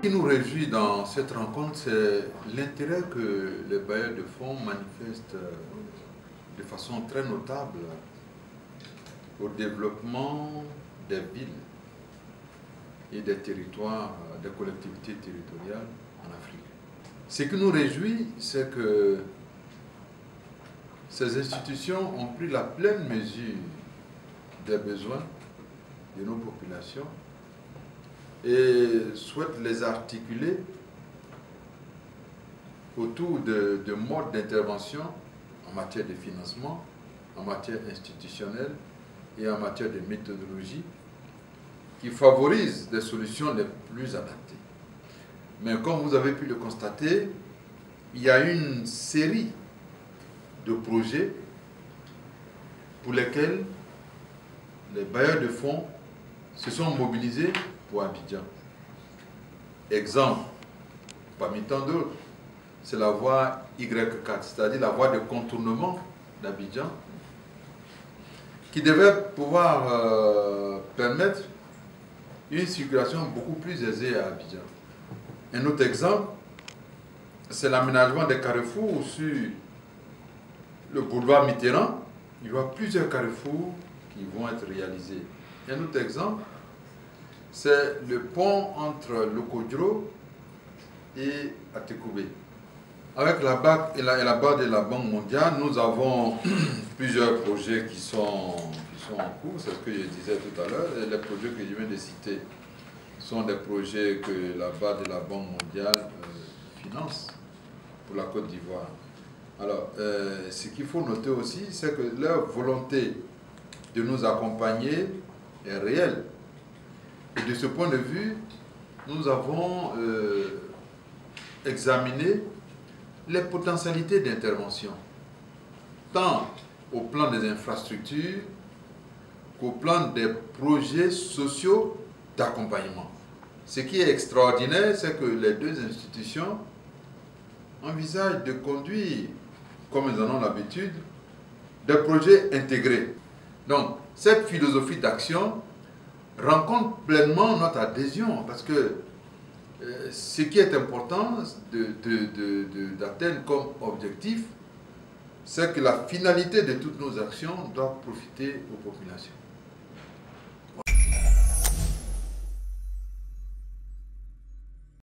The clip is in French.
qui nous réjouit dans cette rencontre, c'est l'intérêt que les bailleurs de fonds manifestent de façon très notable au développement des villes et des territoires, des collectivités territoriales en Afrique. Ce qui nous réjouit, c'est que ces institutions ont pris la pleine mesure des besoins de nos populations et souhaitent les articuler autour de modes d'intervention en matière de financement, en matière institutionnelle et en matière de méthodologie qui favorisent des solutions les plus adaptées. Mais comme vous avez pu le constater, il y a une série de projets pour lesquels les bailleurs de fonds se sont mobilisés pour Abidjan. Exemple, parmi tant d'autres, c'est la voie Y4, c'est-à-dire la voie de contournement d'Abidjan, qui devait pouvoir permettre une circulation beaucoup plus aisée à Abidjan. Un autre exemple, c'est l'aménagement des carrefours sur le boulevard Mitterrand. Il y aura plusieurs carrefours qui vont être réalisés. Un autre exemple, c'est le pont entre Lokodro et Atekoubé. Avec la BAC et la BAD de la Banque mondiale, nous avons plusieurs projets qui sont en cours, c'est ce que je disais tout à l'heure. Les projets que je viens de citer sont des projets que la BAD et la Banque mondiale financent pour la Côte d'Ivoire. Alors, ce qu'il faut noter aussi, c'est que leur volonté de nous accompagner est réelle. Et de ce point de vue, nous avons examiné les potentialités d'intervention, tant au plan des infrastructures qu'au plan des projets sociaux d'accompagnement. Ce qui est extraordinaire, c'est que les deux institutions envisagent de conduire, comme ils en ont l'habitude, des projets intégrés. Donc, cette philosophie d'action rencontre pleinement notre adhésion, parce que ce qui est important d'atteindre comme objectif, c'est que la finalité de toutes nos actions doit profiter aux populations.